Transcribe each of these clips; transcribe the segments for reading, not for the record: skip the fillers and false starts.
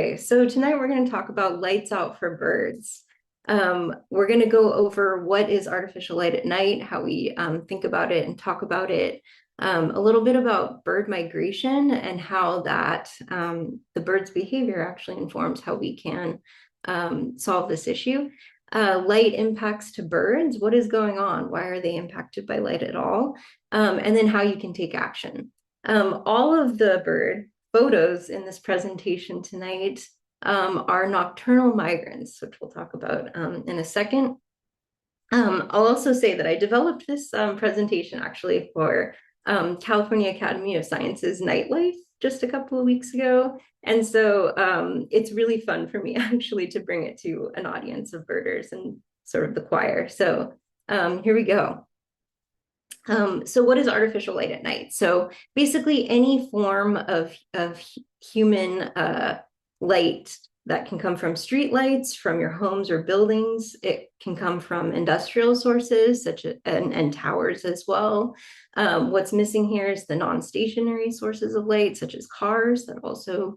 Okay, so tonight we're going to talk about lights out for birds. We're going to go over what is artificial light at night, how we think about it and talk about it, a little bit about bird migration and how that the bird's behavior actually informs how we can solve this issue. Light impacts to birds, what is going on? Why are they impacted by light at all? And then how you can take action. All of the bird photos in this presentation tonight are nocturnal migrants, which we'll talk about in a second. I'll also say that I developed this presentation actually for California Academy of Sciences Nightlife just a couple of weeks ago. And so it's really fun for me actually to bring it to an audience of birders and sort of the choir. So here we go. So what is artificial light at night? So basically any form of human light that can come from street lights, from your homes or buildings. It can come from industrial sources such as and towers as well. What's missing here is the non-stationary sources of light, such as cars. That also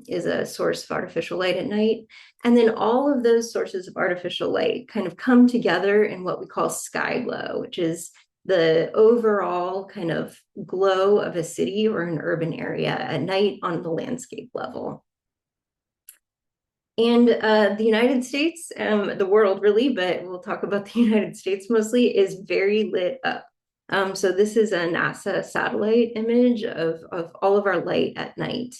is a source of artificial light at night. And then all of those sources of artificial light kind of come together in what we call sky glow, which is the overall kind of glow of a city or an urban area at night on the landscape level. And the United States, the world really, but we'll talk about the United States mostly, is very lit up. So this is a NASA satellite image of all of our light at night.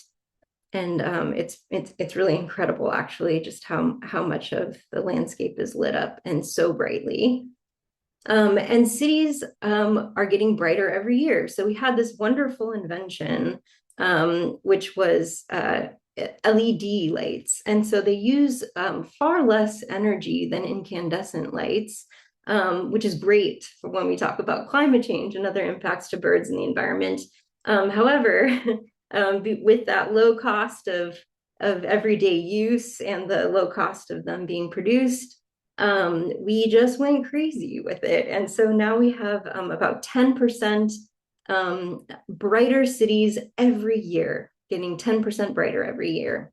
And it's really incredible, actually, just how much of the landscape is lit up and so brightly. And cities are getting brighter every year. So we had this wonderful invention, which was LED lights. And so they use far less energy than incandescent lights, which is great for when we talk about climate change and other impacts to birds and the environment. However, with that low cost of everyday use and the low cost of them being produced, we just went crazy with it. And so now we have about 10% brighter cities every year, getting 10% brighter every year.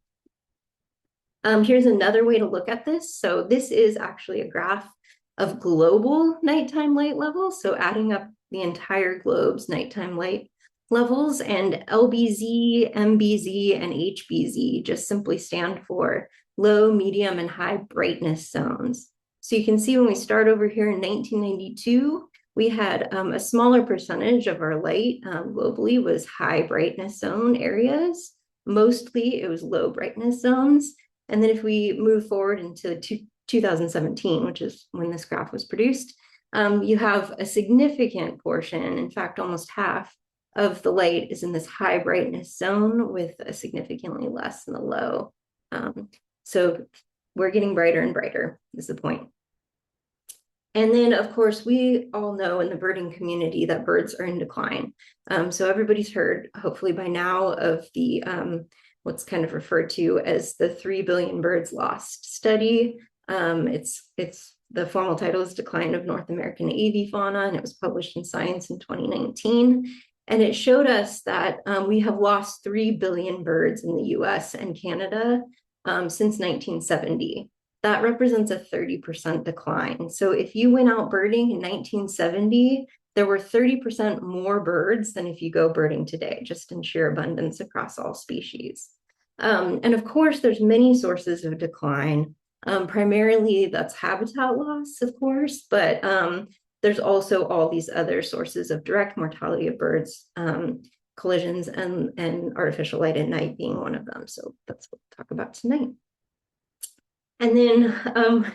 Here's another way to look at this. So this is actually a graph of global nighttime light levels. So adding up the entire globe's nighttime light levels, and LBZ, MBZ, and HBZ just simply stand for low, medium, and high brightness zones. So you can see when we start over here in 1992, we had a smaller percentage of our light globally was high brightness zone areas. Mostly it was low brightness zones. And then if we move forward into 2017, which is when this graph was produced, you have a significant portion, in fact, almost half of the light is in this high brightness zone with a significantly less in the low. So we're getting brighter and brighter is the point. And then, of course, we all know in the birding community that birds are in decline. So everybody's heard, hopefully by now, of the what's kind of referred to as the 3 billion birds lost study. It's the formal title is Decline of North American Avifauna, and it was published in Science in 2019. And it showed us that we have lost 3 billion birds in the US and Canada since 1970. That represents a 30% decline. So if you went out birding in 1970, there were 30% more birds than if you go birding today, just in sheer abundance across all species. And of course, there's many sources of decline. Primarily, that's habitat loss, of course, but there's also all these other sources of direct mortality of birds, collisions, and artificial light at night being one of them. So that's what we'll talk about tonight. And then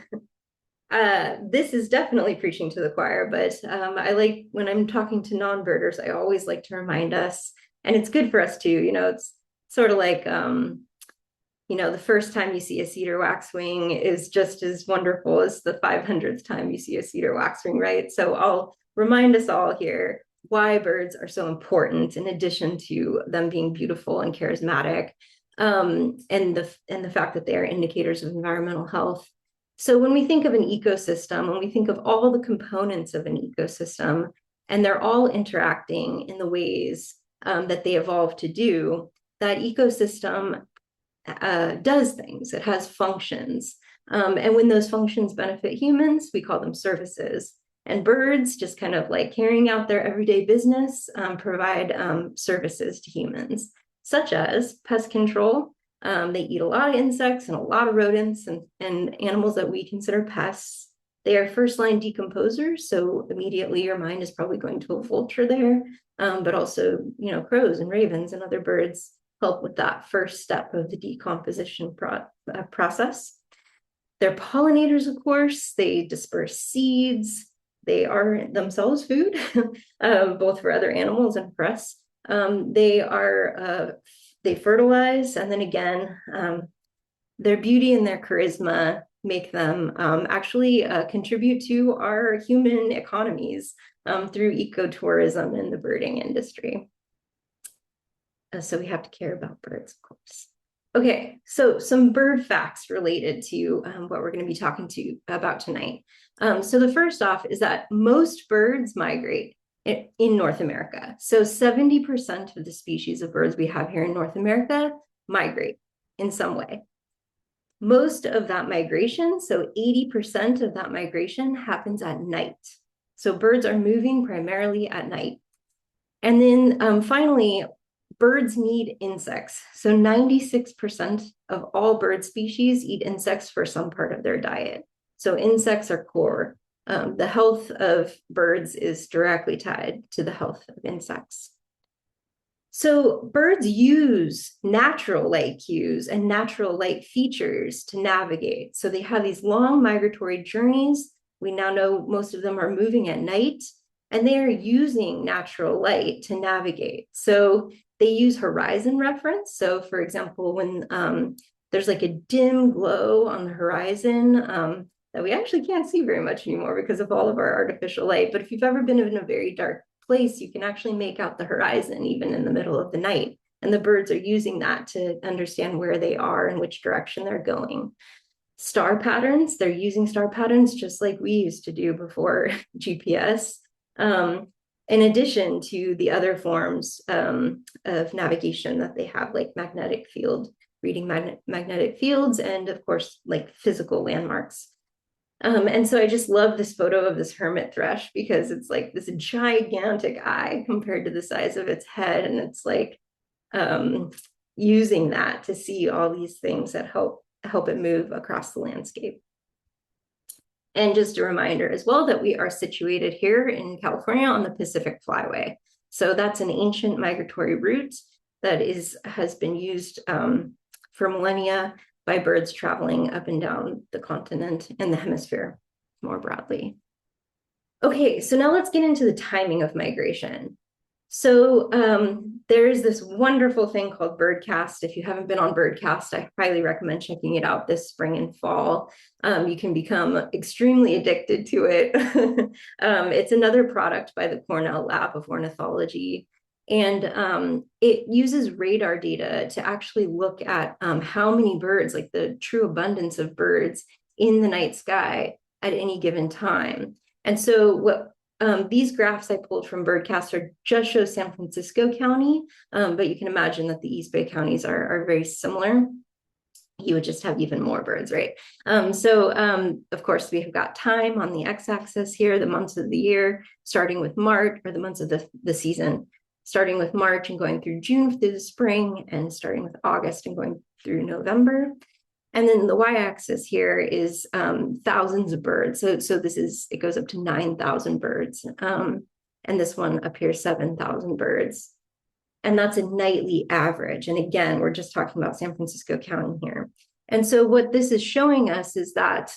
this is definitely preaching to the choir, but I like when I'm talking to non-birders, I always like to remind us, and it's good for us too, it's sort of like, the first time you see a cedar waxwing is just as wonderful as the 500th time you see a cedar waxwing, right? So I'll remind us all here why birds are so important, in addition to them being beautiful and charismatic, and the fact that they are indicators of environmental health. So when we think of an ecosystem, when we think of all the components of an ecosystem, and they're all interacting in the ways that they evolved to do, that ecosystem does things, it has functions. And when those functions benefit humans, we call them services. And birds, just kind of like carrying out their everyday business, provide services to humans, such as pest control. They eat a lot of insects and a lot of rodents and animals that we consider pests. They are first line decomposers, so immediately your mind is probably going to a vulture there, but also, crows and ravens and other birds help with that first step of the decomposition process. They're pollinators, of course. They disperse seeds. They are themselves food, both for other animals and for us. They fertilize, and then again, their beauty and their charisma make them actually contribute to our human economies through ecotourism and the birding industry. So we have to care about birds, of course. Okay, so some bird facts related to what we're going to be talking about tonight. So the first off is that most birds migrate in North America. So 70% of the species of birds we have here in North America migrate in some way. Most of that migration, so 80% of that migration, happens at night. So birds are moving primarily at night. And then finally, birds need insects. So 96% of all bird species eat insects for some part of their diet. So insects are core. The health of birds is directly tied to the health of insects. So birds use natural light cues and natural light features to navigate. So they have these long migratory journeys. We now know most of them are moving at night, and they are using natural light to navigate. So they use horizon reference. So for example, when there's like a dim glow on the horizon that we actually can't see very much anymore because of all of our artificial light. But if you've ever been in a very dark place, you can actually make out the horizon even in the middle of the night. And the birds are using that to understand where they are and which direction they're going. Star patterns, they're using star patterns just like we used to do before GPS. In addition to the other forms of navigation that they have, like magnetic field, reading magnetic fields, and of course, like physical landmarks. And so I just love this photo of this hermit thrush because it's like this gigantic eye compared to the size of its head. And it's like using that to see all these things that help it move across the landscape. And just a reminder as well that we are situated here in California on the Pacific Flyway. So that's an ancient migratory route that has been used for millennia by birds traveling up and down the continent and the hemisphere more broadly. Okay, so now let's get into the timing of migration. So there's this wonderful thing called Birdcast. If you haven't been on Birdcast, I highly recommend checking it out this spring and fall. You can become extremely addicted to it. It's another product by the Cornell Lab of Ornithology. And it uses radar data to actually look at how many birds, like the true abundance of birds in the night sky at any given time. And so what these graphs I pulled from Birdcaster just show San Francisco County, but you can imagine that the East Bay counties are very similar. You would just have even more birds, right? Of course, we have got time on the x-axis here, the months of the year, starting with March, or the months of the season, starting with March and going through June through the spring, and starting with August and going through November. And then the y-axis here is thousands of birds. So it goes up to 9,000 birds. And this one up here, 7,000 birds. And that's a nightly average. And again, we're just talking about San Francisco County here. And so what this is showing us is that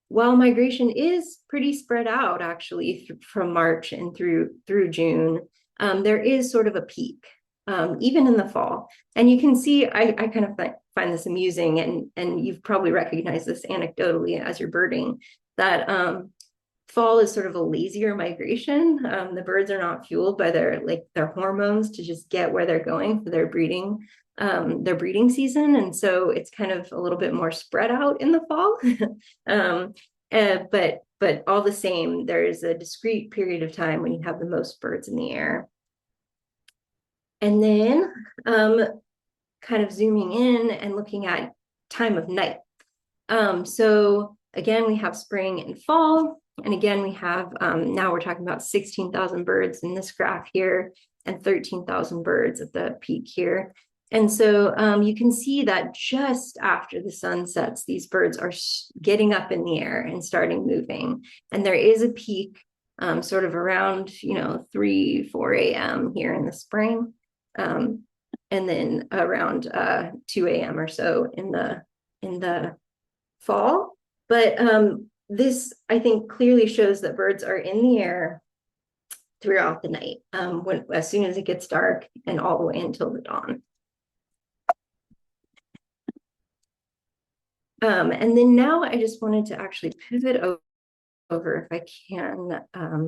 while migration is pretty spread out actually from March and through June, there is sort of a peak, even in the fall. And you can see, I kind of find this amusing, and you've probably recognized this anecdotally as you're birding, that fall is sort of a lazier migration. The birds are not fueled by their hormones to just get where they're going for their breeding season. And so it's kind of a little bit more spread out in the fall. But all the same, there's a discrete period of time when you have the most birds in the air. And then kind of zooming in and looking at time of night. So again, we have spring and fall. And again, we have, now we're talking about 16,000 birds in this graph here and 13,000 birds at the peak here. And so you can see that just after the sun sets, these birds are getting up in the air and starting moving. And there is a peak sort of around, 3, 4 a.m. here in the spring. And then around 2 a.m. or so in the fall. But this, I think, clearly shows that birds are in the air throughout the night, as soon as it gets dark and all the way until the dawn. And then now I just wanted to actually pivot over, if I can,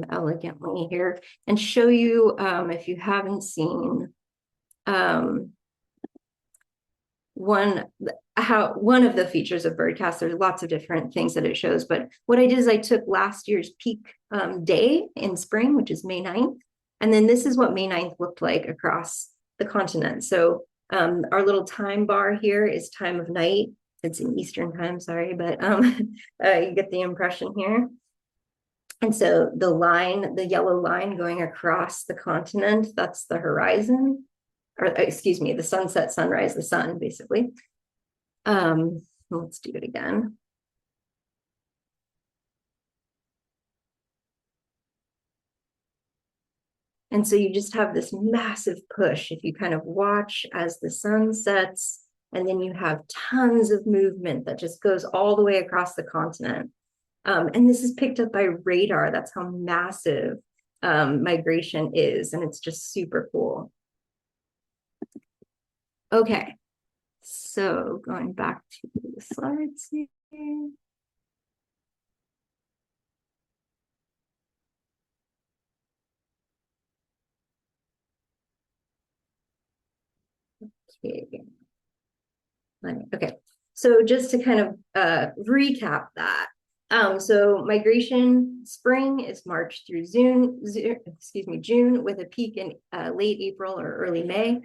elegantly here, and show you, if you haven't seen, one of the features of Birdcast. There's lots of different things that it shows, but what I did is I took last year's peak day in spring, which is May 9th, and then this is what May 9th looked like across the continent. So our little time bar here is time of night. It's in Eastern time, sorry, but you get the impression here. And so the yellow line going across the continent, that's the horizon, or excuse me, the sunset, sunrise, the sun, basically. Let's do it again. And so you just have this massive push if you kind of watch as the sun sets, and then you have tons of movement that just goes all the way across the continent. And this is picked up by radar. That's how massive migration is, and it's just super cool. Okay, so going back to the slides here. Okay, so just to kind of recap that. So migration spring is March through June, with a peak in late April or early May.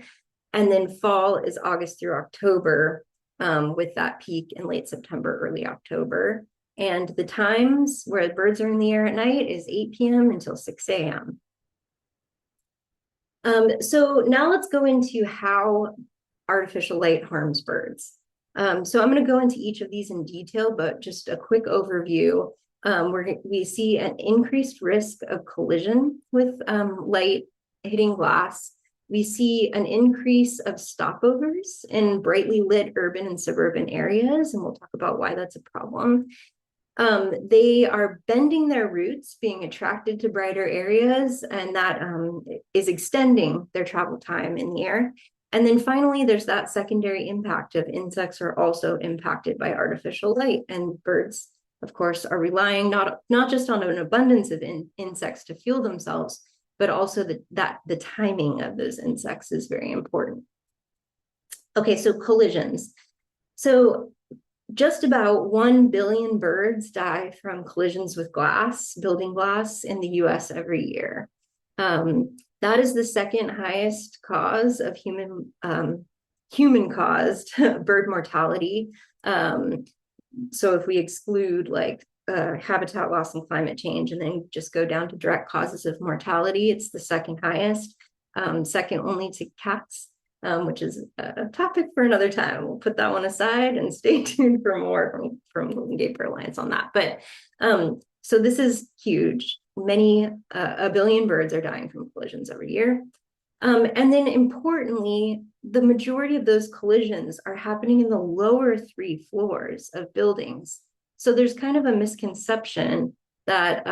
And then fall is August through October, with that peak in late September, early October. And the times where birds are in the air at night is 8 p.m. until 6 a.m. So now let's go into how artificial light harms birds. So I'm going to go into each of these in detail, but just a quick overview. We see an increased risk of collision with light hitting glass. We see an increase of stopovers in brightly lit urban and suburban areas, and we'll talk about why that's a problem. They are bending their routes, being attracted to brighter areas, and that is extending their travel time in the air. And then finally, there's that secondary impact of insects are also impacted by artificial light, and birds, of course, are relying not just on an abundance of insects to fuel themselves, but also the timing of those insects is very important. Okay, so collisions. So just about 1 billion birds die from collisions with glass, building glass, in the US every year. That is the second highest cause of human-caused bird mortality. So if we exclude like habitat loss and climate change, and then just go down to direct causes of mortality, it's the second highest, second only to cats, which is a topic for another time. We'll put that one aside and stay tuned for more from Golden Gate Bird Alliance on that. But so this is huge. A billion birds are dying from collisions every year. And then importantly, the majority of those collisions are happening in the lower 3 floors of buildings. So there's kind of a misconception that,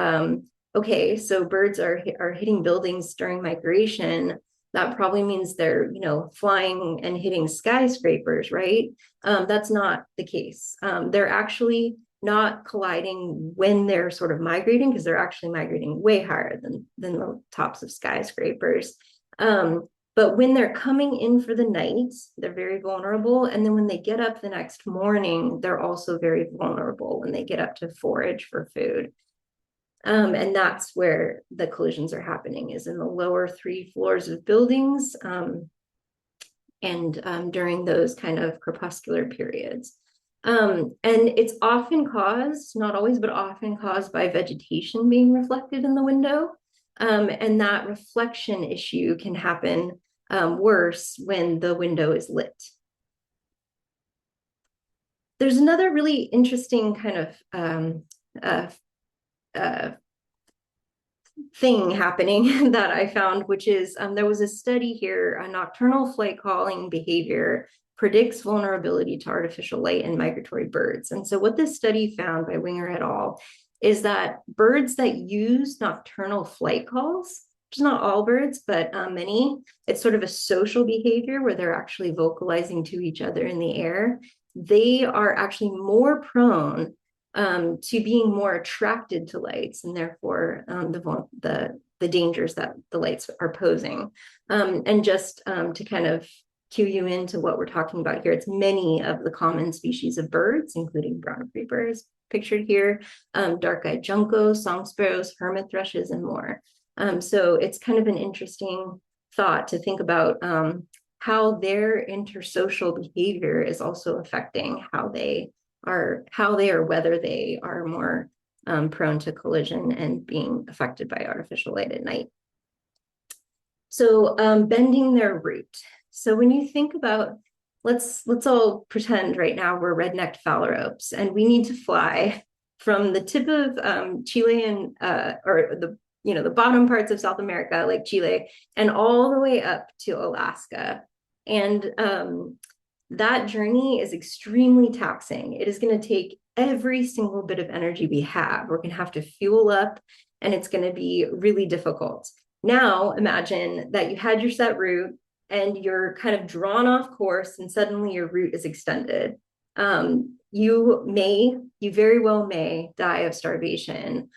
okay, so birds are hitting buildings during migration. That probably means they're, flying and hitting skyscrapers, right? That's not the case. They're actually not colliding when they're sort of migrating, because they're actually migrating way higher than the tops of skyscrapers. But when they're coming in for the night, they're very vulnerable. And then when they get up the next morning, they're also very vulnerable when they get up to forage for food. And that's where the collisions are happening, is in the lower 3 floors of buildings. and during those kind of crepuscular periods. And it's often caused, not always, but often caused by vegetation being reflected in the window. And that reflection issue can happen worse when the window is lit. There's another really interesting kind of uh, uh, thing happening that I found, which is there was a study here, a nocturnal flight calling behavior predicts vulnerability to artificial light in migratory birds. And so what this study found by Winger et al. Is that birds that use nocturnal flight calls, which is not all birds, but many, it's sort of a social behavior where they're actually vocalizing to each other in the air. They are actually more prone to being more attracted to lights, and therefore the dangers that the lights are posing. And just to kind of cue you into what we're talking about here, it's many of the common species of birds, including brown creepers, pictured here, dark-eyed juncos, song sparrows, hermit thrushes, and more. So it's kind of an interesting thought to think about how their intersocial behavior is also affecting how they are, whether they are more prone to collision and being affected by artificial light at night. So bending their route. So when you think about, let's all pretend right now we're red-necked phalaropes and we need to fly from the tip of Chile and or the bottom parts of South America, like Chile, and all the way up to Alaska. And that journey is extremely taxing. It is going to take every single bit of energy we have. We're going to have to fuel up, and it's going to be really difficult. Now, imagine that you had your set route and you're kind of drawn off course, and suddenly your route is extended. You very well may die of starvation,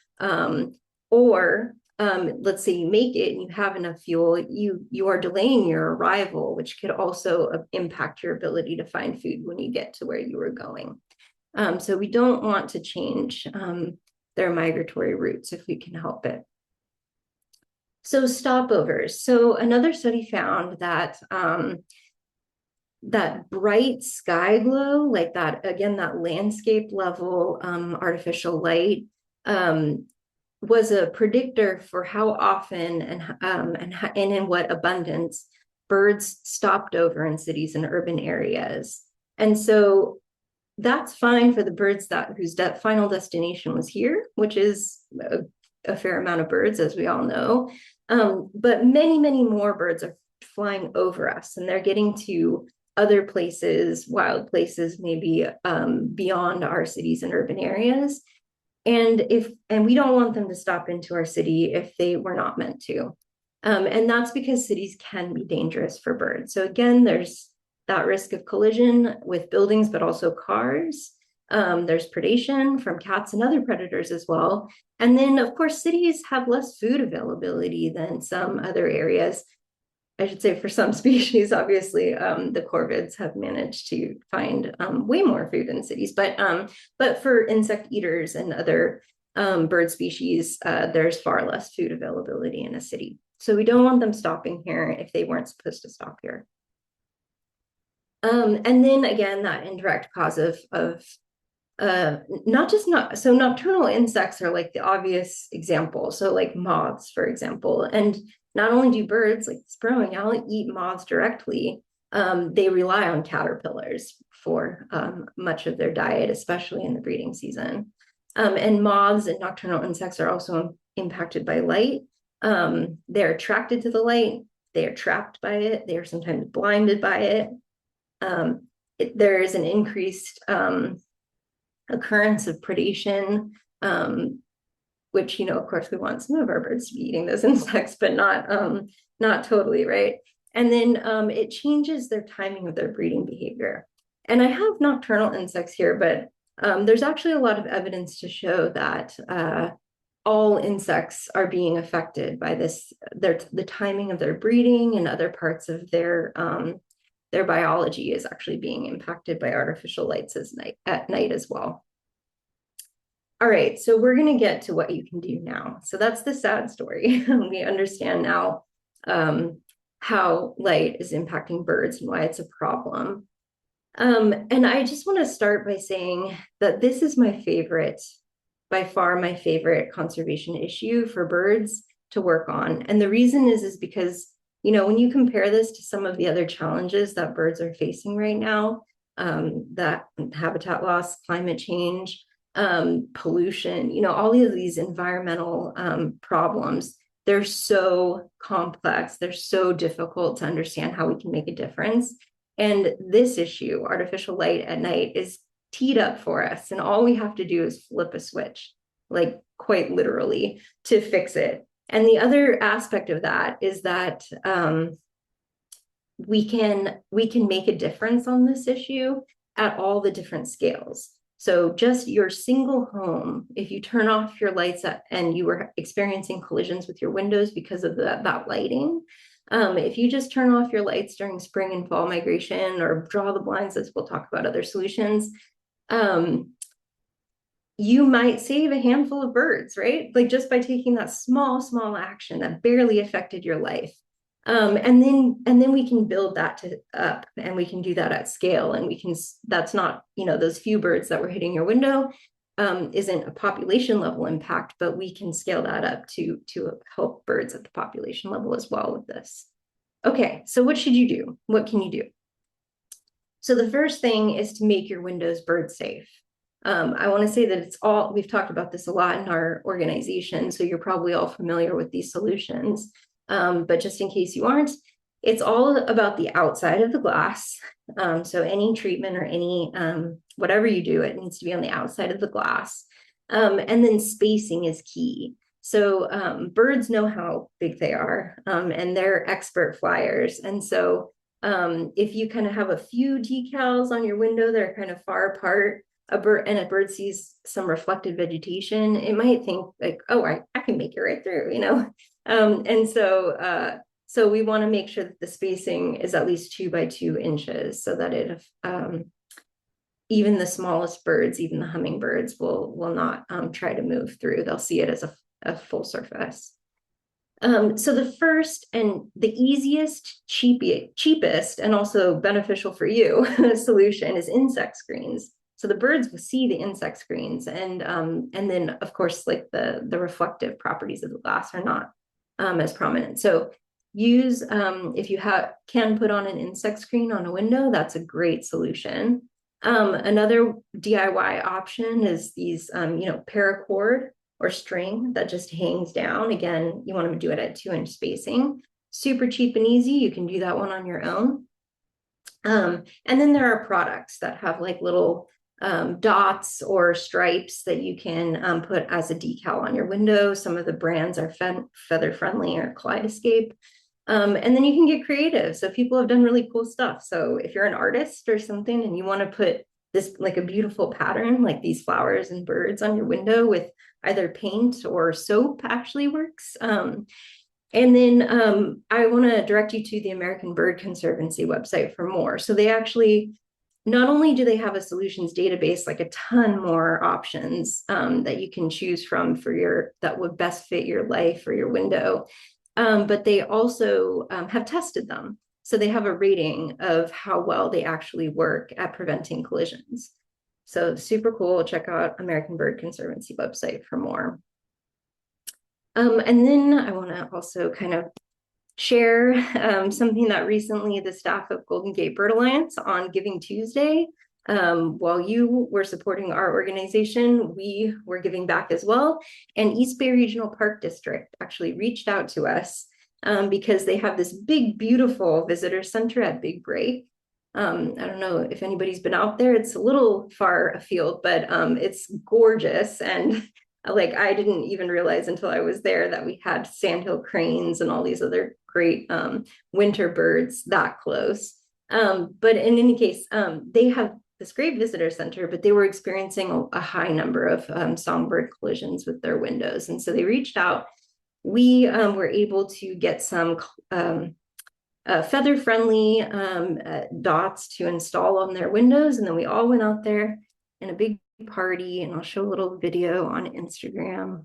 or let's say you make it and you have enough fuel, you are delaying your arrival, which could also impact your ability to find food when you get to where you were going. So we don't want to change their migratory routes if we can help it. So stopovers. So another study found that that bright sky glow, like that, again, that landscape level artificial light, was a predictor for how often and in what abundance birds stopped over in cities and urban areas. And so that's fine for the birds whose final destination was here, which is a fair amount of birds, as we all know. But many, many more birds are flying over us, and they're getting to other places, wild places, maybe beyond our cities and urban areas. And we don't want them to stop into our city if they were not meant to. And that's because cities can be dangerous for birds. So again, there's that risk of collision with buildings, but also cars. There's predation from cats and other predators as well. And then, of course, cities have less food availability than some other areas. I should say for some species, obviously, the corvids have managed to find way more food in cities. But for insect eaters and other bird species, there's far less food availability in a city. So we don't want them stopping here if they weren't supposed to stop here. And then again, that indirect cause of so nocturnal insects are like the obvious example. So like moths, for example, and not only do birds like sparrowing owl eat moths directly, they rely on caterpillars for much of their diet, especially in the breeding season. And moths and nocturnal insects are also impacted by light. They're attracted to the light. They are trapped by it. They are sometimes blinded by it. There is an increased occurrence of predation, which, of course, we want some of our birds to be eating those insects, but not totally, right? And then it changes their timing of their breeding behavior. And I have nocturnal insects here, but there's actually a lot of evidence to show that all insects are being affected by this, the timing of their breeding and other parts of their biology is actually being impacted by artificial lights at night as well. All right, so we're going to get to what you can do now. So that's the sad story. We understand now how light is impacting birds and why it's a problem. And I just want to start by saying that this is my favorite, by far my favorite conservation issue for birds to work on. And the reason is because, you know, when you compare this to some of the other challenges that birds are facing right now, that habitat loss, climate change, pollution, you know, all of these environmental problems, they're so complex, they're so difficult to understand how we can make a difference. And this issue, artificial light at night, is teed up for us. And all we have to do is flip a switch, like quite literally, to fix it. And the other aspect of that is that we can make a difference on this issue at all the different scales. So just your single home, if you turn off your lights and you were experiencing collisions with your windows because of that lighting, if you just turn off your lights during spring and fall migration or draw the blinds, as we'll talk about other solutions, you might save a handful of birds, right? Like just by taking that small action that barely affected your life. And then we can build that up, and we can do that at scale. And we can, that's not, you know, those few birds that were hitting your window isn't a population level impact, but we can scale that up to help birds at the population level as well with this. Okay, so what should you do? What can you do? So the first thing is to make your windows bird safe. I want to say that it's all, we've talked about this a lot in our organization, so you're probably all familiar with these solutions. But just in case you aren't, it's all about the outside of the glass. So any treatment or any, whatever you do, it needs to be on the outside of the glass. And then spacing is key. So birds know how big they are, and they're expert flyers. And so if you kind of have a few decals on your window that are kind of far apart, a bird sees some reflected vegetation, it might think like, oh, I can make it right through, you know? And so we want to make sure that the spacing is at least 2 by 2 inches so that it, even the smallest birds, even the hummingbirds will not try to move through. They'll see it as a full surface. So the first and the easiest, cheapest, and also beneficial for you solution is insect screens. So the birds will see the insect screens, and then of course, like the reflective properties of the glass are not as prominent. So use if you can put on an insect screen on a window, that's a great solution. Another DIY option is these paracord or string that just hangs down. Again, you want to do it at 2-inch spacing. Super cheap and easy. You can do that one on your own. And then there are products that have like little dots or stripes that you can put as a decal on your window. Some of the brands are feather friendly or Kaleidoscape. And then you can get creative. So people have done really cool stuff. So if you're an artist or something and you want to put this like a beautiful pattern, like these flowers and birds on your window with either paint or soap actually works. And then I want to direct you to the American Bird Conservancy website for more. So they actually, not only do they have a solutions database, like a ton more options that you can choose from for that would best fit your life or your window, but they also have tested them. So they have a rating of how well they actually work at preventing collisions. So super cool. Check out American Bird Conservancy website for more. And then I want to also kind of share something that recently the staff of Golden Gate Bird Alliance on Giving Tuesday, while you were supporting our organization, we were giving back as well. And East Bay Regional Park District actually reached out to us because they have this big, beautiful visitor center at Big Break. I don't know if anybody's been out there. It's a little far afield, but it's gorgeous. And like, I didn't even realize until I was there that we had sandhill cranes and all these other great winter birds that close. But in any case, they have this great visitor center, but they were experiencing a high number of songbird collisions with their windows. And so they reached out. We were able to get some feather-friendly dots to install on their windows. And then we all went out there in a big party, and I'll show a little video on Instagram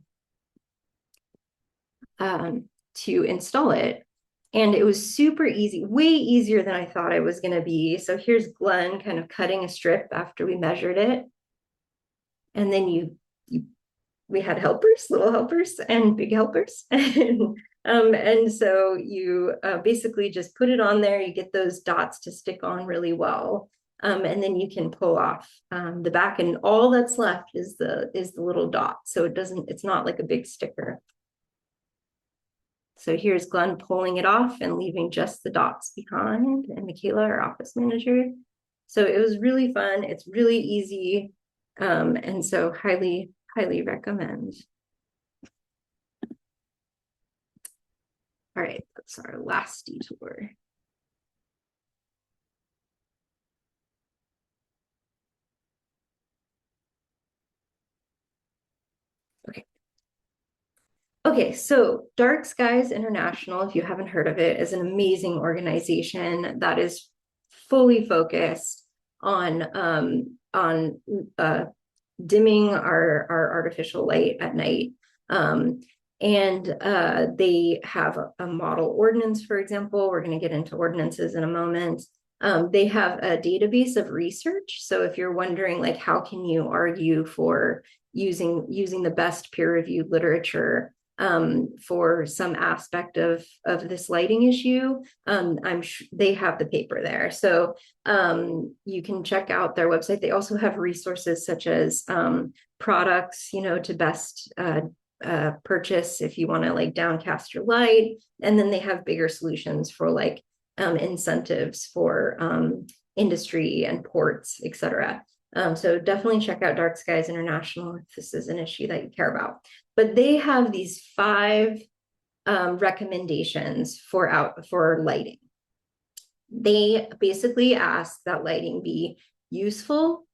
to install it. And it was super easy, way easier than I thought it was going to be. So here's Glenn kind of cutting a strip after we measured it. And then we had helpers, little helpers and big helpers. And so you basically just put it on there. You get those dots to stick on really well. And then you can pull off the back, and all that's left is the little dot. So it's not like a big sticker. So here's Glenn pulling it off and leaving just the dots behind, and Michaela, our office manager. So it was really fun. It's really easy. And so highly recommend. All right, that's our last detour. Okay. Okay, so Dark Skies International, if you haven't heard of it, is an amazing organization that is fully focused on dimming our artificial light at night. And they have a model ordinance, for example. We're going to get into ordinances in a moment. They have a database of research. So if you're wondering, like, how can you argue for using the best peer-reviewed literature for some aspect of this lighting issue, I'm sure they have the paper there. So you can check out their website. They also have resources such as products, to best purchase if you want to like downcast your light. And then they have bigger solutions for like incentives for industry and ports, etc. So definitely check out Dark Skies International if this is an issue that you care about. But they have these 5 recommendations for lighting. They basically ask that lighting be useful,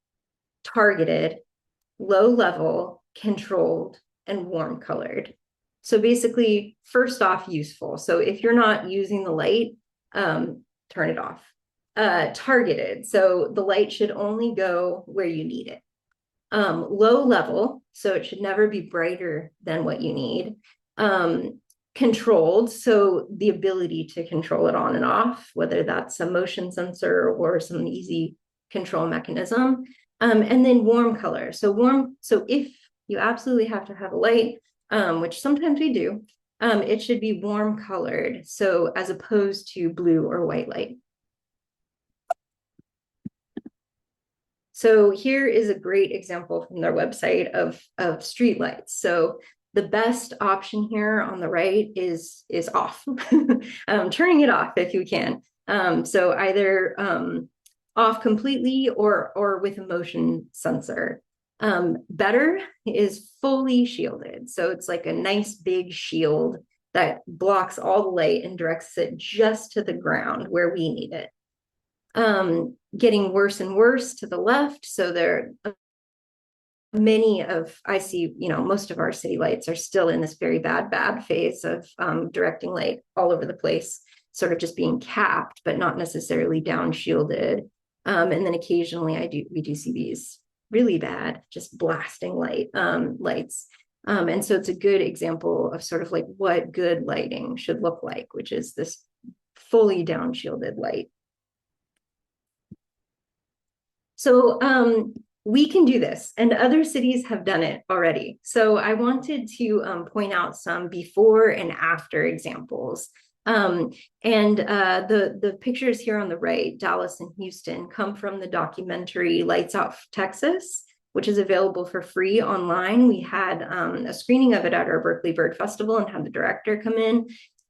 targeted, low level, controlled, and warm colored. So basically, first off, useful. So if you're not using the light, turn it off. Targeted. So the light should only go where you need it. Low level. So it should never be brighter than what you need. Controlled. So the ability to control it on and off, whether that's a motion sensor or some easy control mechanism. And then warm color. So if you absolutely have to have a light, which sometimes we do, it should be warm colored. So as opposed to blue or white light. So here is a great example from their website of street lights. So the best option here on the right is off. Turning it off if you can. So either off completely or with a motion sensor. Better is fully shielded. So it's like a nice big shield that blocks all the light and directs it just to the ground where we need it. Getting worse and worse to the left. So there I see, most of our city lights are still in this very bad phase of directing light all over the place, sort of just being capped, but not necessarily down shielded. And then occasionally we do see these really bad, just blasting lights. And so it's a good example of sort of like what good lighting should look like, which is this fully down shielded light. So we can do this, and other cities have done it already. So I wanted to point out some before and after examples. And the pictures here on the right, Dallas and Houston, come from the documentary Lights Out Texas, which is available for free online. We had a screening of it at our Berkeley Bird Festival and had the director come in.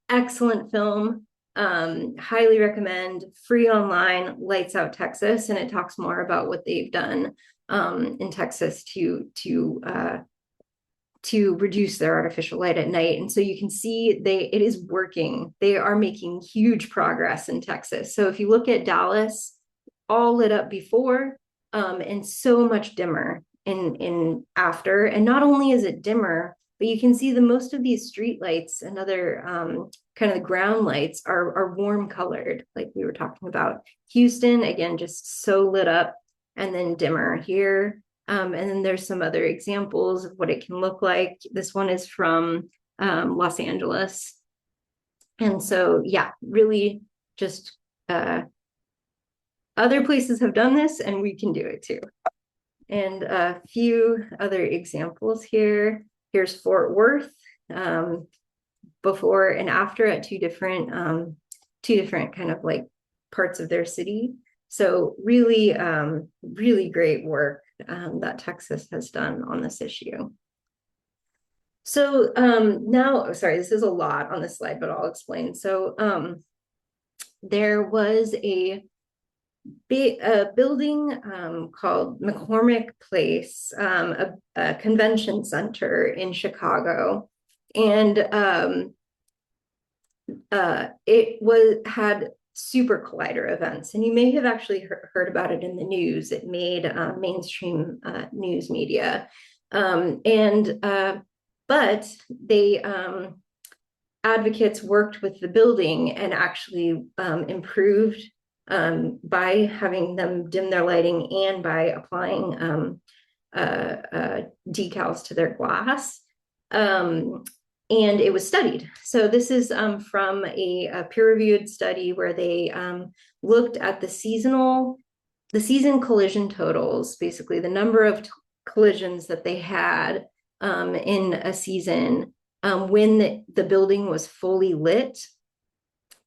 Excellent film. Highly recommend, free online, Lights Out Texas, and it talks more about what they've done in Texas to reduce their artificial light at night. And so you can see it is working. They are making huge progress in Texas. So if you look at Dallas, all lit up before and so much dimmer in after. And not only is it dimmer, but you can see most of these street lights and other kind of the ground lights are warm colored, like we were talking about. Houston, again, just so lit up, and then dimmer here. And then there's some other examples of what it can look like. This one is from Los Angeles. And so, yeah, really just other places have done this and we can do it too. And a few other examples here. Here's Fort Worth, before and after at two different kind of like parts of their city. So really, really great work that Texas has done on this issue. So now, sorry, this is a lot on this slide, but I'll explain. So there was a building called McCormick Place, a convention center in Chicago, and it had super collider events, and you may have actually heard about it in the news. It made mainstream news media, but they advocates worked with the building and actually improved by having them dim their lighting and by applying decals to their glass. And it was studied. So this is from a peer-reviewed study where they looked at the season collision totals, basically the number of collisions that they had in a season when the building was fully lit.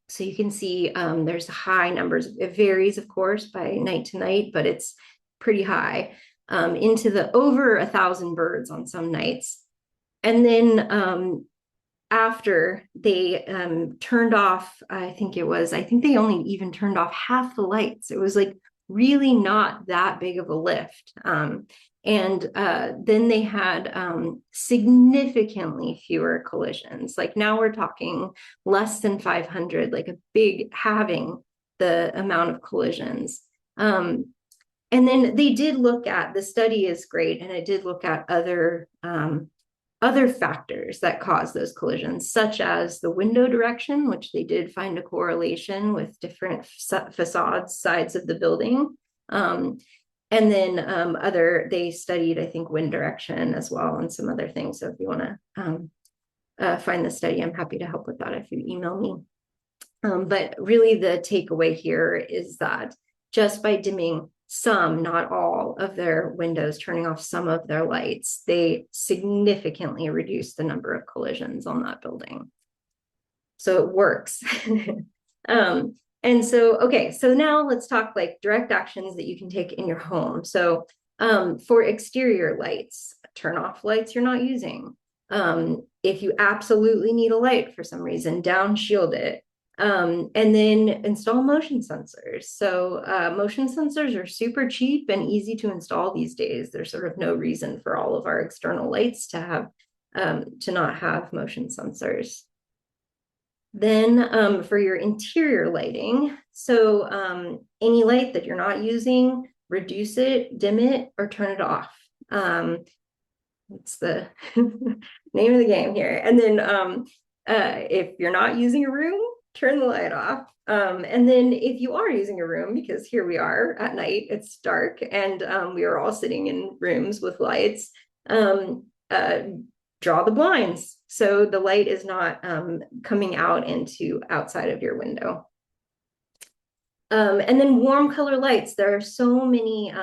So you can see there's high numbers. It varies, of course, by night to night, but it's pretty high, into the over 1,000 birds on some nights. And then after they turned off, I think they only even turned off half the lights. It was like really not that big of a lift. And then they had significantly fewer collisions. Like now we're talking less than 500, like a big halving the amount of collisions. And then they did look at, the study is great, and it did look at other factors that cause those collisions, such as the window direction, which they did find a correlation with different facades, sides of the building. And then they studied, I think, wind direction as well, and some other things. So if you want to find the study, I'm happy to help with that if you email me. But really the takeaway here is that just by dimming some, not all of their windows, turning off some of their lights, they significantly reduced the number of collisions on that building. So it works. And so, okay, so now let's talk like direct actions that you can take in your home. So for exterior lights, turn off lights you're not using. If you absolutely need a light for some reason, down shield it. And then install motion sensors. So motion sensors are super cheap and easy to install these days. There's sort of no reason for all of our external lights to have to not have motion sensors. Then for your interior lighting, so any light that you're not using, reduce it, dim it, or turn it off. That's the name of the game here. And then if you're not using a room, turn the light off. And then if you are using a room, because here we are at night, it's dark, and we are all sitting in rooms with lights, draw the blinds so the light is not coming out into outside of your window. And then warm color lights. There are so many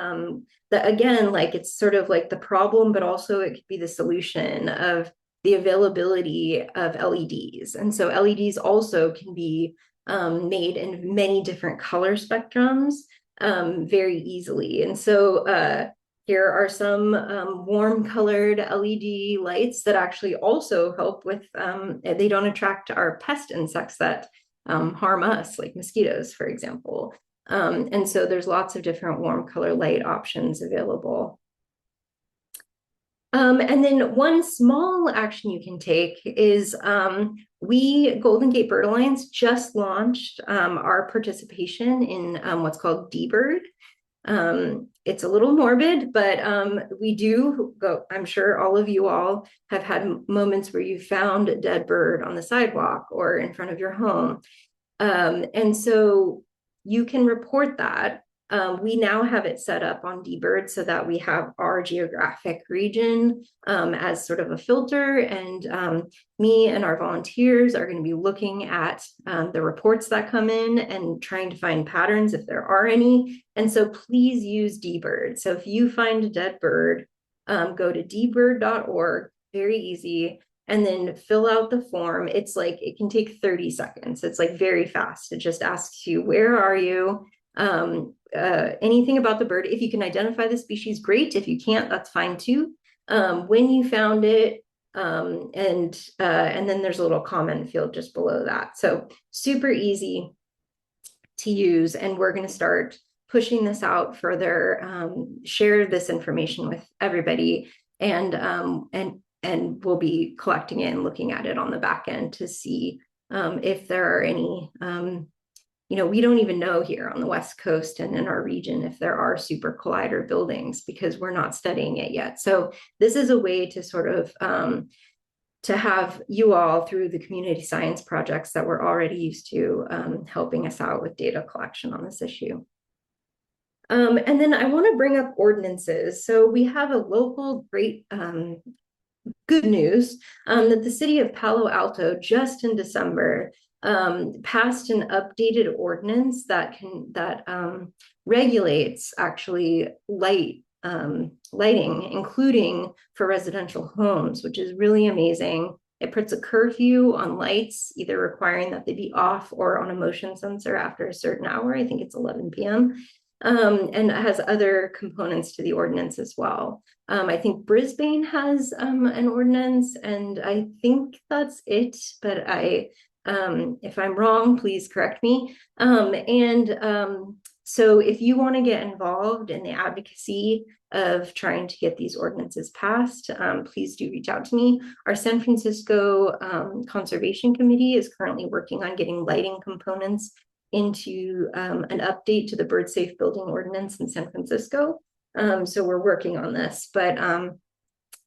that, again, like it's sort of like the problem, but also it could be the solution of the availability of LEDs. And so LEDs also can be made in many different color spectrums very easily. And so here are some warm colored LED lights that actually also help with, they don't attract our pest insects that harm us, like mosquitoes, for example. And so there's lots of different warm color light options available. And then one small action you can take is Golden Gate Bird Alliance just launched our participation in what's called D-Bird. It's a little morbid, but we do go, I'm sure all of you all have had moments where you found a dead bird on the sidewalk or in front of your home. And so you can report that We now have it set up on dBird so that we have our geographic region as sort of a filter. And me and our volunteers are going to be looking at the reports that come in and trying to find patterns if there are any. And so please use dBird. So if you find a dead bird, go to dbird.org, very easy, and then fill out the form. It's like, it can take 30 seconds. It's like very fast. It just asks you, where are you? Anything about the bird. If you can identify the species, great. If you can't, that's fine too. When you found it, and then there's a little comment field just below that. So super easy to use, and we're going to start pushing this out further, share this information with everybody, and we'll be collecting it and looking at it on the back end to see if there are any we don't even know here on the West Coast and in our region if there are super collider buildings because we're not studying it yet. So this is a way to sort of to have you all through the community science projects that we're already used to helping us out with data collection on this issue. And then I want to bring up ordinances. So we have a local great good news that the city of Palo Alto just in December passed an updated ordinance that regulates actually lighting, including for residential homes, which is really amazing. It puts a curfew on lights, either requiring that they be off or on a motion sensor after a certain hour. I think it's 11 p.m. And it has other components to the ordinance as well. I think Brisbane has an ordinance, and I think that's it, but if I'm wrong, please correct me. So if you want to get involved in the advocacy of trying to get these ordinances passed, please do reach out to me. Our San Francisco Conservation Committee is currently working on getting lighting components into an update to the bird safe building ordinance in San Francisco. So we're working on this, but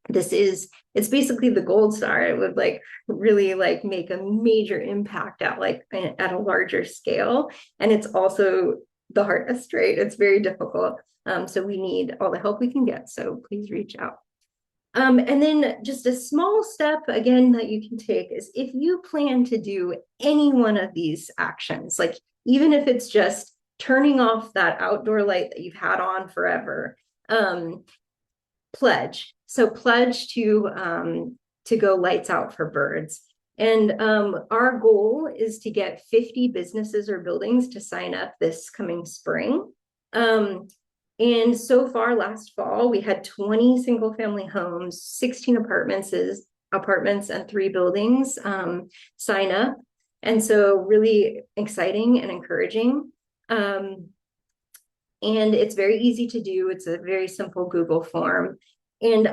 it's basically the gold star. It would like really like make a major impact at a larger scale. And it's also the hardest, right? It's very difficult. So we need all the help we can get. So please reach out. And then just a small step again that you can take is if you plan to do any one of these actions, like even if it's just turning off that outdoor light that you've had on forever, pledge. So pledge to go lights out for birds. And our goal is to get 50 businesses or buildings to sign up this coming spring. And so far last fall, we had 20 single family homes, 16 apartments and 3 buildings sign up. And so really exciting and encouraging. And it's very easy to do. It's a very simple Google form. And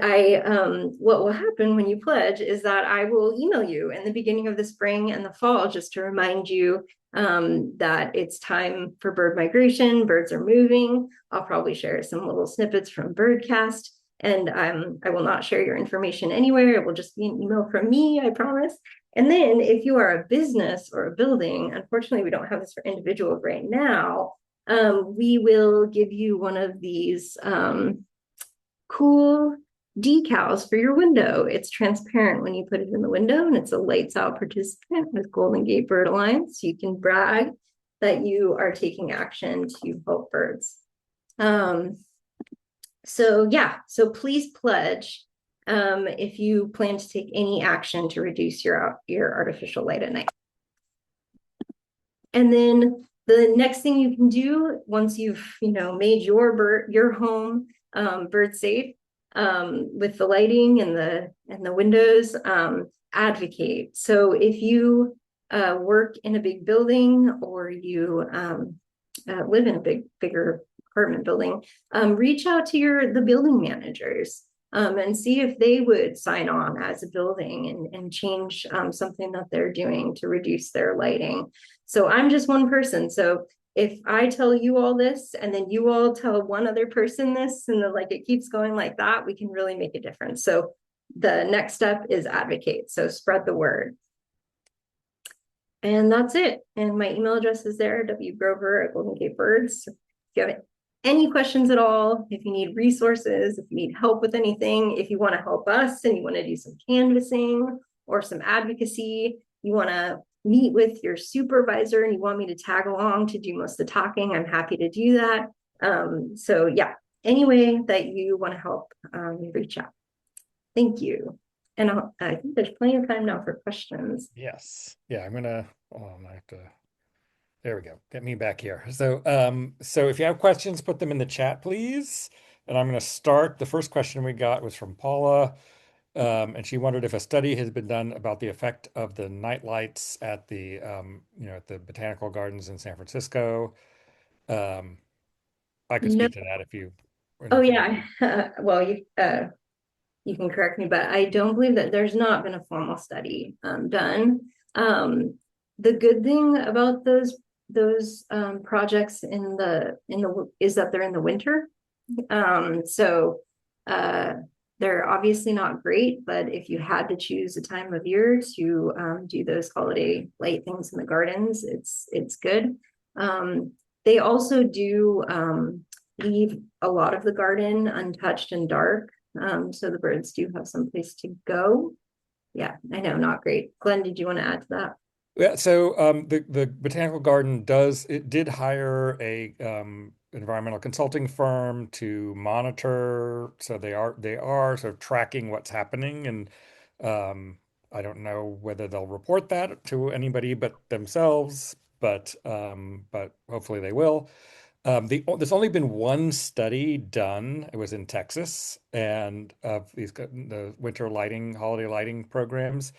what will happen when you pledge is that I will email you in the beginning of the spring and the fall just to remind you that it's time for bird migration. Birds are moving. I'll probably share some little snippets from Birdcast, and I will not share your information anywhere. It will just be an email from me, I promise. And then if you are a business or a building, unfortunately, we don't have this for individuals right now. We will give you one of these cool decals for your window. It's transparent when you put it in the window, and it's a lights out participant with Golden Gate Bird Alliance. So you can brag that you are taking action to help birds. So please pledge if you plan to take any action to reduce your artificial light at night. And then the next thing you can do once you've made your home bird safe with the lighting and the windows, advocate. So if you work in a big building or you live in a bigger apartment building, reach out to the building managers and see if they would sign on as a building and change something that they're doing to reduce their lighting. So I'm just one person. So if I tell you all this and then you all tell one other person this, and then it keeps going like that, we can really make a difference. So the next step is advocate. So spread the word. And that's it. And my email address is there, wgrover@Golden Gate Birds. If you have any questions at all, if you need resources, if you need help with anything, if you want to help us and you want to do some canvassing or some advocacy, you want to meet with your supervisor and you want me to tag along to do most of the talking, I'm happy to do that. So yeah, any way that you want to help, reach out. Thank you. And I think there's plenty of time now for questions. Yes. Yeah, I have to, there we go. Get me back here. So if you have questions, put them in the chat, please. And I'm going to start. The first question we got was from Paula. And she wondered if a study has been done about the effect of the night lights at at the botanical gardens in San Francisco. Um, I could No. speak to that if you, and Oh if you, yeah. Well, you can correct me, but I don't believe that there's not been a formal study done. The good thing about those projects in the is that they're in the winter. So uh, they're obviously not great, but if you had to choose a time of year to do those holiday light things in the gardens, it's good. Um, they also do leave a lot of the garden untouched and dark, so the birds do have some place to go. Yeah, I know, not great. Glenn, did you want to add to that? yeah, so the botanical garden did hire a environmental consulting firm to monitor. So they are sort of tracking what's happening, and um, I don't know whether they'll report that to anybody but themselves, but hopefully they will. There's only been one study done. It was in Texas, and of the winter lighting, holiday lighting programs.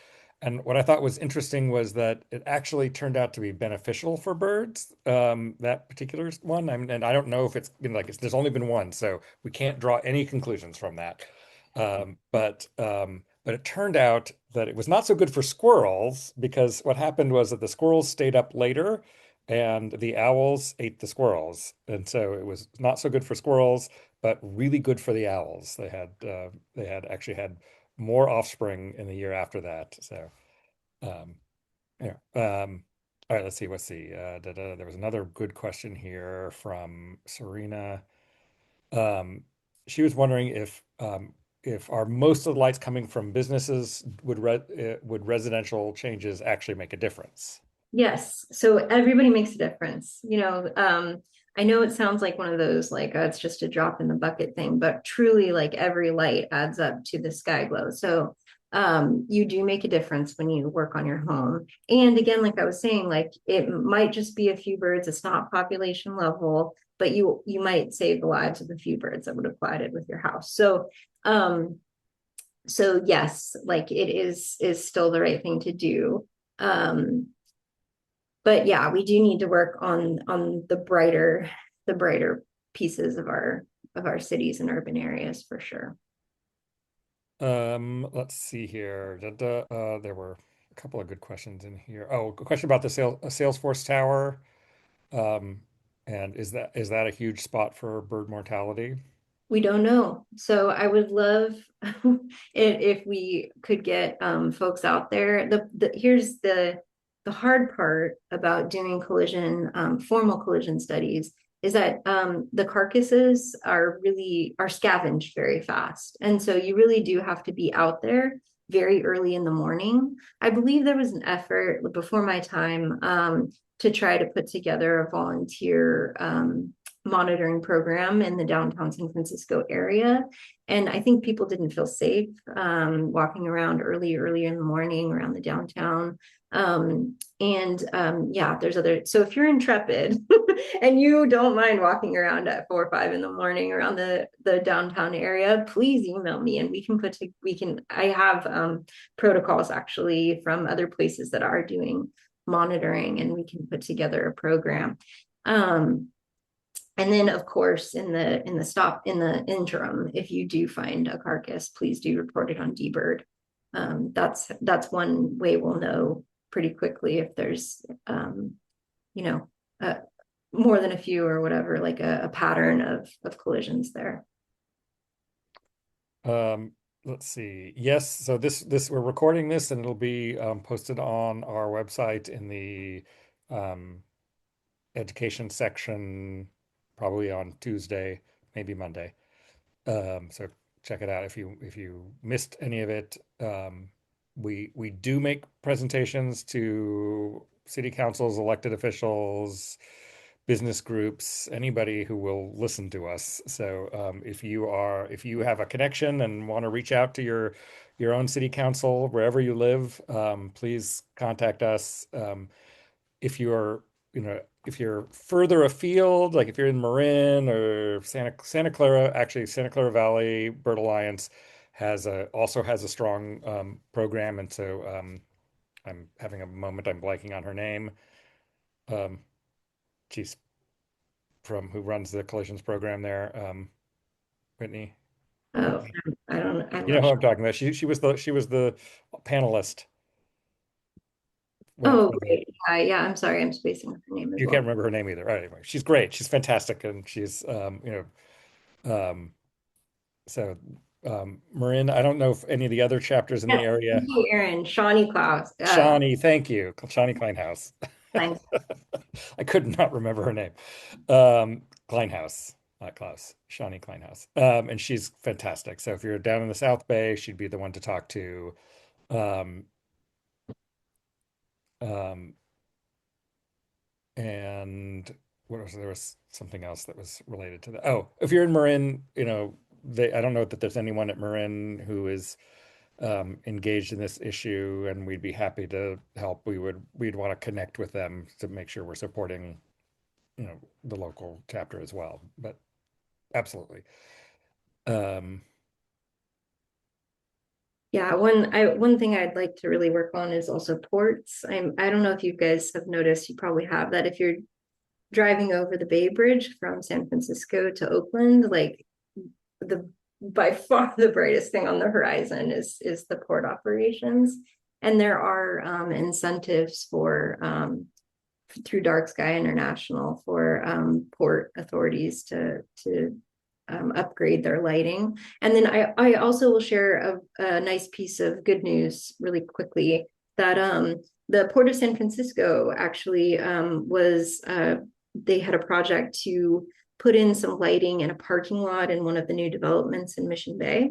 And what I thought was interesting was that it actually turned out to be beneficial for birds. That particular one, and I don't know if there's only been one, so we can't draw any conclusions from that. But it turned out that it was not so good for squirrels because what happened was that the squirrels stayed up later and the owls ate the squirrels. And so it was not so good for squirrels, but really good for the owls. They had actually had more offspring in the year after that. So um, yeah. All right, let's see. There was another good question here from Serena. Um, she was wondering if are most of the lights coming from businesses, would residential changes actually make a difference? Yes. So everybody makes a difference. I know it sounds like one of those like it's just a drop in the bucket thing, but truly like every light adds up to the sky glow. So you do make a difference when you work on your home. And again, like I was saying, like it might just be a few birds. It's not population level, but you might save the lives of a few birds that would have collided with your house. Um, so yes, like it is still the right thing to do. Um, but yeah, we do need to work on the brighter pieces of our cities and urban areas for sure. Let's see here. There were a couple of good questions in here. Oh, a question about the Salesforce Tower. Um, and is that a huge spot for bird mortality? We don't know. So I would love if we could get folks out there. Here's the hard part about doing formal collision studies is that the carcasses are scavenged very fast. And so you really do have to be out there very early in the morning. I believe there was an effort before my time to try to put together a volunteer monitoring program in the downtown San Francisco area. And I think people didn't feel safe walking around early in the morning around the downtown. Yeah, there's other. So if you're intrepid and you don't mind walking around at 4 or 5 in the morning around the downtown area, please email me and I have protocols actually from other places that are doing monitoring and we can put together a program. Um, and then, of course, in the interim, if you do find a carcass, please do report it on dbird. That's one way we'll know pretty quickly if there's you know uh, more than a few or whatever, like a pattern of collisions there. Um, let's see. Yes, so this we're recording this and it'll be posted on our website in the um, education section probably on Tuesday, maybe Monday. So check it out if you missed any of it. We do make presentations to city councils, elected officials, business groups, anybody who will listen to us. So if you have a connection and want to reach out to your own city council wherever you live, please contact us. If you're, if you're further afield, like if you're in Marin or Santa Clara, actually Santa Clara Valley Bird Alliance also has a strong program, and so I'm having a moment. I'm blanking on her name. Um, she's from who runs the collisions program there. Whitney. Oh, Whitney. I don't, I'm You know not who sure. I'm talking about. She was the panelist Oh, for the. great. Yeah, I'm sorry, I'm spacing on her name as You can't well. remember her name either. All right, anyway, she's great. She's fantastic, and she's so, Marin, I don't know if any of the other chapters in Yeah, the thank area. you, Aaron. Shawnee Klaus. Shawnee, thank you. Shawnee Kleinhaus. Thanks. I could not remember her name. Kleinhaus, not Klaus. Shawnee Kleinhaus. And she's fantastic. So if you're down in the South Bay, she'd be the one to talk to. Um, um, and what was there was something else that was related to that. Oh, if you're in Marin, I don't know that there's anyone at Marin who is engaged in this issue, and we'd be happy to help. We'd want to connect with them to make sure we're supporting, the local chapter as well. But absolutely. Um, Yeah, one thing I'd like to really work on is also ports. I don't know if you guys have noticed, you probably have, that if you're driving over the Bay Bridge from San Francisco to Oakland, like the by far the brightest thing on the horizon is the port operations. And there are incentives for through Dark Sky International for port authorities to upgrade their lighting. And then I also will share a nice piece of good news really quickly that the Port of San Francisco actually was they had a project to put in some lighting in a parking lot in one of the new developments in Mission Bay.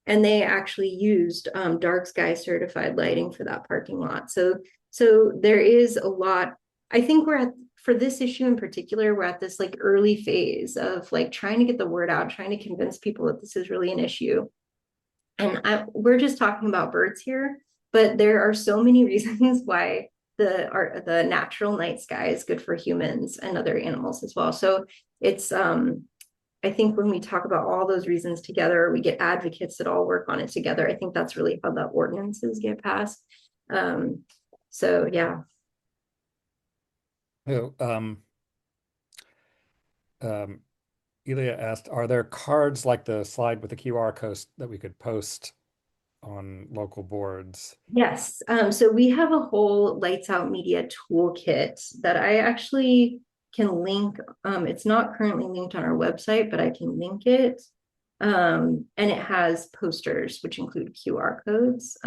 And they actually used dark sky certified lighting for that parking lot. So there is a lot. I think we're at, for this issue in particular, we're at this like early phase of like trying to get the word out, trying to convince people that this is really an issue. And we're just talking about birds here, but there are so many reasons why the natural night sky is good for humans and other animals as well. So it's I think when we talk about all those reasons together, we get advocates that all work on it together. I think that's really how the ordinances get passed. Um, so yeah. so, um, Elia asked, are there cards like the slide with the QR code that we could post on local boards? Yes. So we have a whole Lights Out Media toolkit that I actually can link. It's not currently linked on our website, but I can link it. And it has posters, which include QR codes.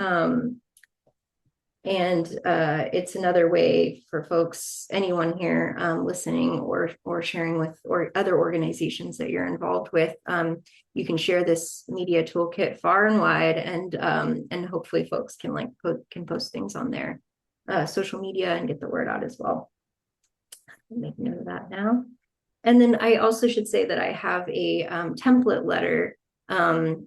And it's another way for folks, anyone here listening or sharing with or other organizations that you're involved with. You can share this media toolkit far and wide, and hopefully folks can can post things on their social media and get the word out as well. Make note of that now. And then I also should say that I have a template letter on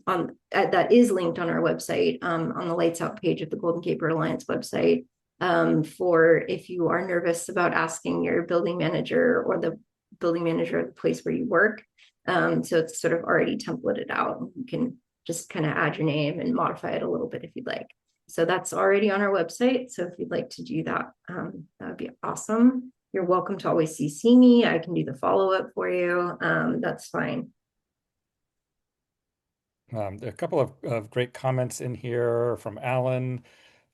that is linked on our website on the Lights Out page of the Golden Gate Bird Alliance website for if you are nervous about asking your building manager or the building manager of the place where you work. So it's sort of already templated out. You can just kind of add your name and modify it a little bit if you'd like. So that's already on our website. So if you'd like to do that, that would be awesome. You're welcome to always CC me. I can do the follow-up for you. That's fine. There are a couple of great comments in here from Alan,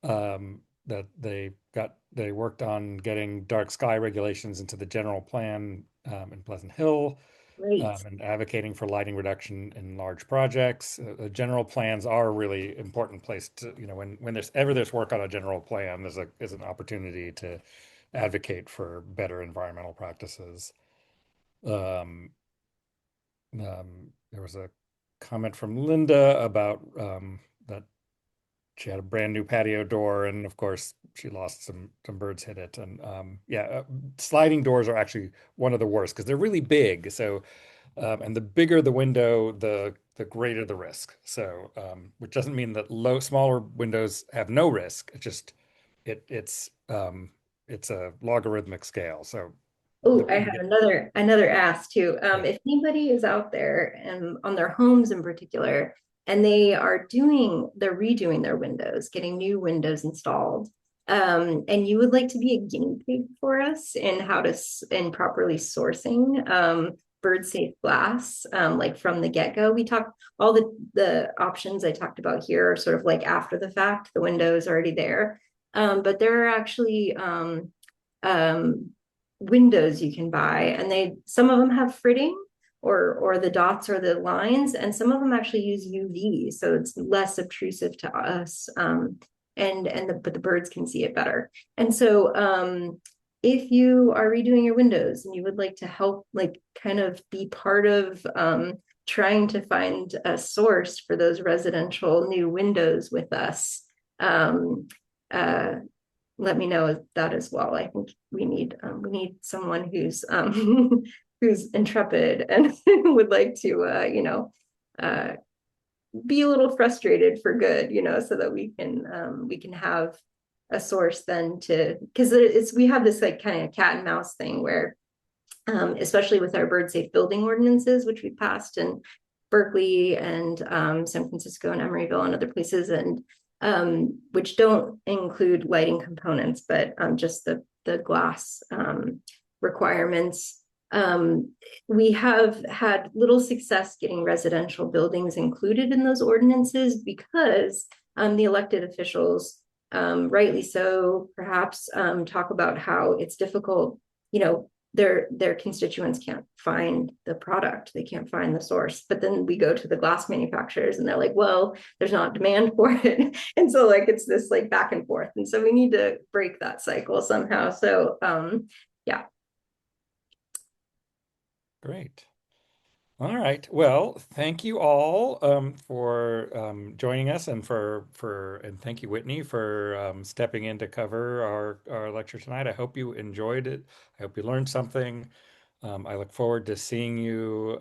that they worked on getting dark sky regulations into the general plan in Pleasant Hill, Great. and advocating for lighting reduction in large projects. The general plans are a really important place to, when there's work on a general plan, there's an opportunity to advocate for better environmental practices. There was a comment from Linda about that she had a brand new patio door, and of course she lost some birds hit it. And yeah, sliding doors are actually one of the worst because they're really big. So and the bigger the window, the greater the risk. So which doesn't mean that smaller windows have no risk. It's just it's a logarithmic scale. So the Oh, I bigger have you get, another ask too. yeah. If anybody is out there and on their homes in particular, and they're redoing their windows, getting new windows installed, and you would like to be a guinea pig for us in in properly sourcing bird safe glass, like from the get-go. We talked all the options I talked about here are sort of like after the fact, the window is already there. But there are actually um, windows you can buy, and some of them have fritting or the dots or the lines, and some of them actually use UV, so it's less obtrusive to us. But the birds can see it better. And so if you are redoing your windows and you would like to help, like kind of be part of trying to find a source for those residential new windows with us, um, uh, let me know that as well. I think we need someone who's who's intrepid and would like to uh, be a little frustrated for good, so that we can have a source then to, because it's we have this like kind of cat and mouse thing where especially with our bird safe building ordinances, which we passed in Berkeley and San Francisco and Emeryville and other places, and which don't include lighting components, but just the glass requirements. Um, we have had little success getting residential buildings included in those ordinances because the elected officials, rightly so, perhaps talk about how it's difficult, their constituents can't find the product, they can't find the source, but then we go to the glass manufacturers and they're like, well, there's not demand for it. And so like it's this like back and forth, and so we need to break that cycle somehow. So yeah. Great. All right. Well, thank you all for joining us, and and thank you, Whitney, for stepping in to cover our lecture tonight. I hope you enjoyed it. I hope you learned something. I look forward to seeing you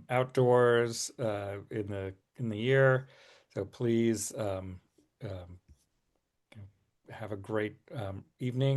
outdoors in the year. So please have a great evening.